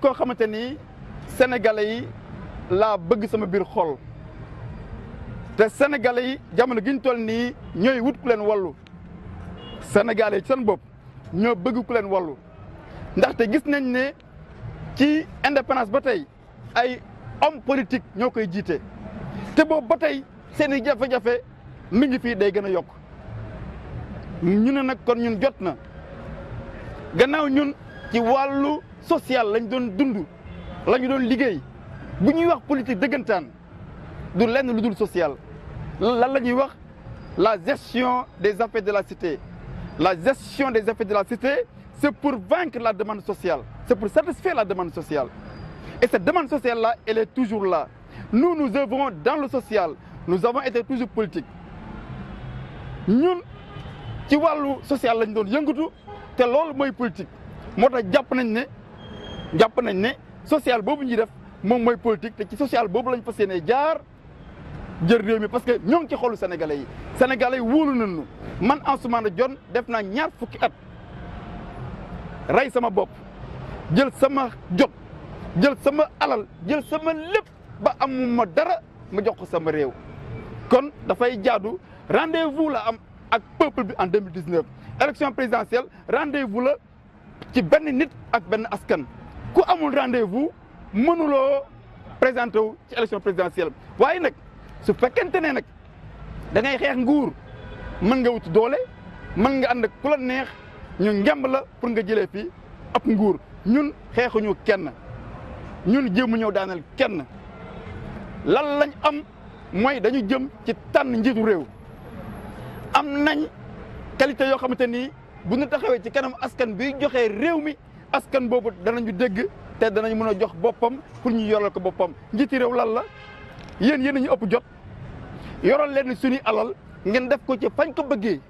koo xamante ni sénégalais yi laa bëgg sama biir xol te sénégalais yi jamono gi ñu toll nii ñooy wut ku leen wallu sénégalais yi seen bopp ñoo bëgg ku leen wallu ndaxte gis nañ ne ci indépendance ba tey ay homme politique ñoo koy jiite te boobu ba tey seen i jafe-jafe mi ngi fii day gën a yokk ñu ne nag kon ñun jot na gannaaw ñun ci wàllu social lañ doon dund la ñu doon liggéey bu ñuy wax politique dëggantaan du lenn lu dul social lan la ñuy wax la gestion des affaires de la cité la gestion des affaires de la cité c'est pour vaincre la demande sociale c'est pour satisfaire la demande sociale et cette demande sociale là elle est toujours là nous œuvrons dans le social nous avons été toujours politiques ñun ci wàllu social lañ doon yëngatu te loolu mooy politique moo tax jàpp nañ ne social boobu ñuy def moom mooy politique te ci social boobu lañ fas yéenee jaar jël réew mi parce que ñoo ngi ci xolu sénégalais yi wóolu nañu man Ansoumana Dione def naa ñaar fukki at rey sama bopp jël sama jot jël sama alal jël sama lépp ba amuma dara ma jox ko sama réew kon dafay jaadu rendez-vous la am ak peuple bi en 2019 élection présidentielle rendez-vous la ci benn nit ak benn askan ku amul rendez-vous mënuloo présenté wu ci élection présidentielle waaye nag su fekkente ne nag da ngay xeex nguur mën nga wut doole mën nga ànd ak ku la neex ñu ngemb la pour nga jëlee fii ab nguur ñun xeexuñu kenn ñun jéemu ñëw daanal kenn lan lañ am mooy dañu jëm ci tànn njiitu réew am nañ qualité yoo xamante ni bu ñu taxawee ci kanam askan bi joxee réew mi askan boobu danañu dégg te danañ mën a jox boppam pour ñu yoral ko boppam njiiti réew lan la yéen ñu ëpp jot yoral leen suñuy alal ngeen def ko ci fañ ko bëggee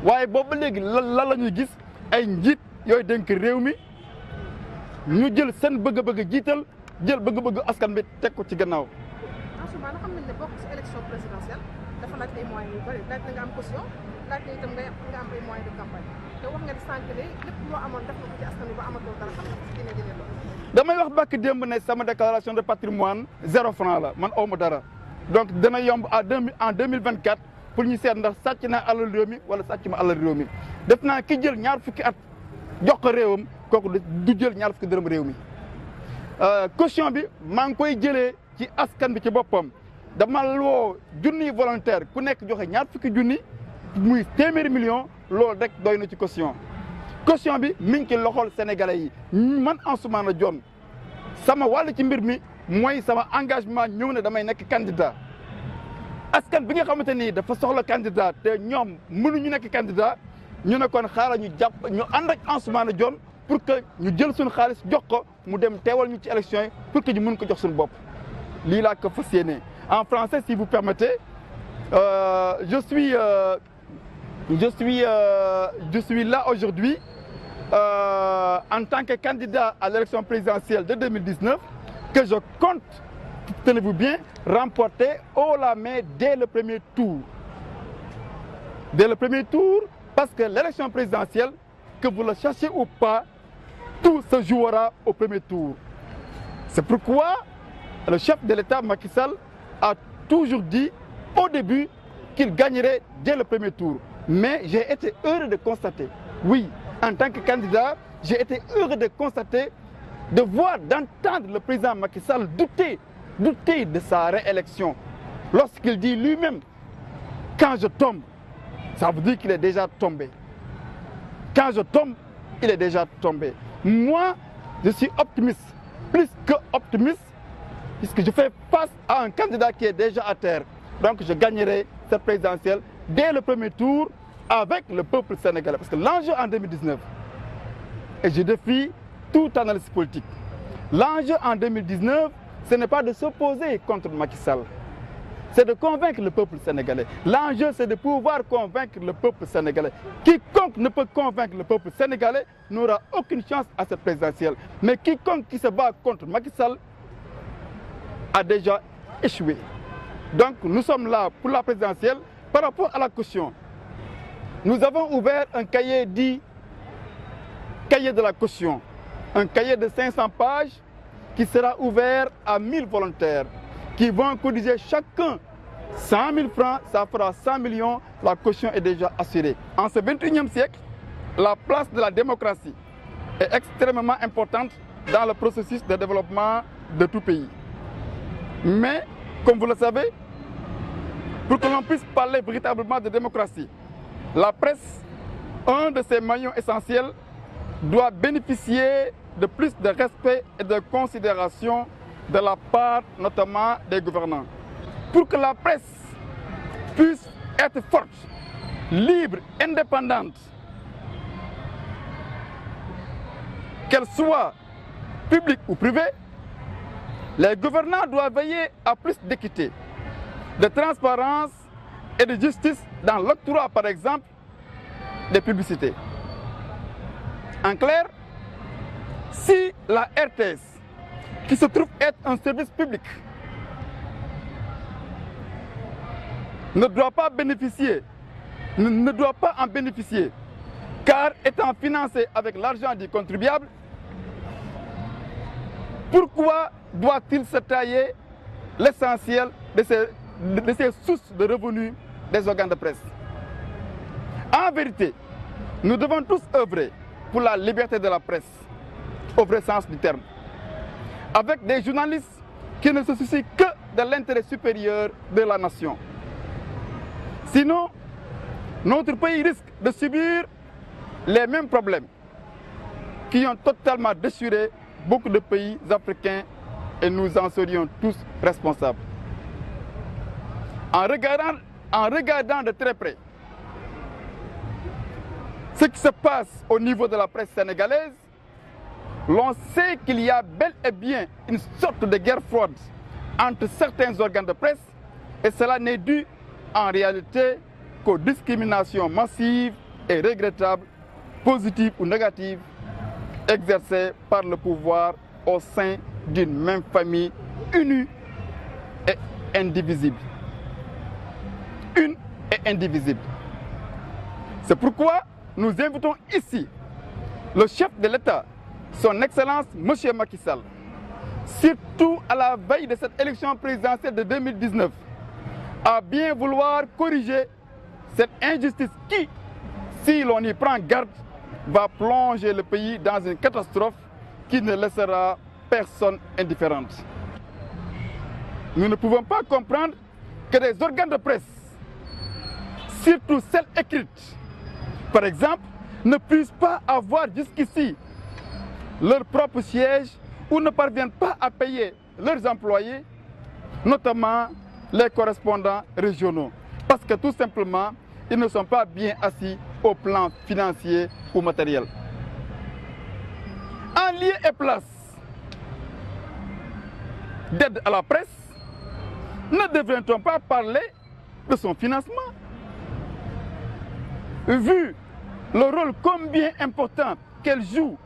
waaye boobu ba léegi lan la ñuy gis ay njiit yooyu dénk réew mi ñu jël seen bëgg-bëgg jiital jël bëgg-bëgg askan bi teg ko ci gannaaw. Ansoumana xam nañ ne bokk ci élection présidentielle dafa laaj ay moyens yu bëri laaj na nga am caution laaj na itam nga am ay moyens de campagne te wax nga ni sànq ne lépp loo amoon def nga ko ci askan wi ba amatoo dara xam nga ko ci jëlee loolu. damay wax bàkk démb ne sama déclaration de patrimoine 0 franc la man awma dara donc dana yomb en 2024 pour ñu seet ndax sàcc naa alal réew mi wala sàcc ma alal réew mi def naa ki jël ñaar fukki at jox ko réewam kooku du jël ñaar fukki dërëm réew mi caution bi maa ngi koy jëlee ci askan bi ci boppam dama woo junniy volontaire ku nekk joxe ñaar fukki junni muy téeméeri million loolu rek doy na ci caution bi mi ngi ci loxol sénégalais yi man Ansoumana Dione sama wàll ci mbir mi mooy sama engagement ñëw ne damay nekk candidat askan bi nga xamante ni dafa soxla candidat te ñoom mënuñu nekk candidat ñu ne kon xaaral ñu jàpp ñu ànd ak Ansoumana Dione pour que ñu jël suñu xaalis jox ko mu dem teewal ñu ci élection yi pour que ñu mën ko jox suñu bopp lii laa ko fas yéene en français si vous permettez je suis là aujourd'hui en tant que candidat à l'élection présidentielle de 2019 que je compte, tenez-vous bien, remporter haut la main dès le premier tour. Dès le premier tour, parce que l'élection présidentielle, que vous le cherchiez ou pas, tout se jouera au premier tour. C'est pourquoi le chef de l'État, Macky Sall, a toujours dit au début qu'il gagnerait dès le premier tour. Mais j'ai été heureux de constater, oui, en tant que candidat, j'ai été heureux de constater, de voir, d'entendre le président Macky Sall douter de sa réélection. Lorsqu'il dit lui-même, quand je tombe, ça veut dire qu'il est déjà tombé. Quand je tombe, il est déjà tombé. Moi, je suis optimiste, plus que optimiste, puisque je fais face à un candidat qui est déjà à terre. Donc je gagnerai cette présidentielle dès le premier tour avec le peuple sénégalais. Parce que l'enjeu en 2019, et je défie tout analyste politique, l'enjeu en 2019, ce n'est pas de s'opposer contre Macky Sall, c'est de convaincre le peuple sénégalais. L'enjeu, c'est de pouvoir convaincre le peuple sénégalais. Quiconque ne peut convaincre le peuple sénégalais n'aura aucune chance à cette présidentielle. Mais quiconque qui se bat contre Macky Sall a déjà échoué. Donc nous sommes là pour la présidentielle. Par rapport à la caution, nous avons ouvert un cahier dit cahier de la caution, un cahier de 500 pages qui sera ouvert à 1000 volontaires qui vont cotiser chacun 100 000 francs, ça fera 100 millions, la caution est déjà assurée. En ce 21e siècle, la place de la démocratie est extrêmement importante dans le processus de développement de tout pays. Mais, comme vous le savez, pour que l'on puisse parler véritablement de démocratie, la presse, un de ses maillons essentiels, doit bénéficier de plus de respect et de considération de la part notamment des gouvernants. Pour que la presse puisse être forte, libre, indépendante, qu'elle soit publique ou privée, les gouvernants doivent veiller à plus d'équité, de transparence et de justice dans l'octroi, par exemple, des publicités. En clair, si la RTS, qui se trouve être un service public, ne doit pas en bénéficier, car étant financé avec l'argent du contribuable, pourquoi doit-il se tailler l'essentiel de ces sources de revenus des organes de presse? En vérité, nous devons tous œuvrer pour la liberté de la presse, au vrai sens du terme, avec des journalistes qui ne se soucient que de l'intérêt supérieur de la nation. Sinon, notre pays risque de subir les mêmes problèmes qui ont totalement déchiré beaucoup de pays africains et nous en serions tous responsables. En regardant de très près ce qui se passe au niveau de la presse sénégalaise, l'on sait qu'il y a bel et bien une sorte de guerre froide entre certains organes de presse et cela n'est dû en réalité qu'aux discriminations massives et regrettables, positives ou négatives, exercées par le pouvoir au sein d'une même famille unie et indivisible. Une et indivisible. C'est pourquoi nous invitons ici le chef de l'État, son Excellence M. Macky Sall, surtout à la veille de cette élection présidentielle de 2019, à bien vouloir corriger cette injustice qui, si l'on y prend garde, va plonger le pays dans une catastrophe qui ne laissera personne indifférente. Nous ne pouvons pas comprendre que des organes de presse, surtout celles écrites, par exemple, ne puissent pas avoir jusqu'ici leur propre siège ou ne parviennent pas à payer leurs employés, notamment les correspondants régionaux, parce que tout simplement, ils ne sont pas bien assis au plan financier ou matériel. En lieu et place d'aide à la presse, ne devrait-on pas parler de son financement? Vu le rôle combien important qu'elle joue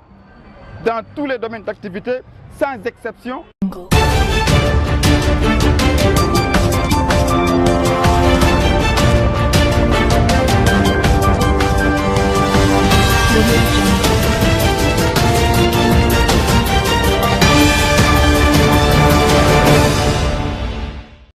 dans tous les domaines d'activité, sans exception. Le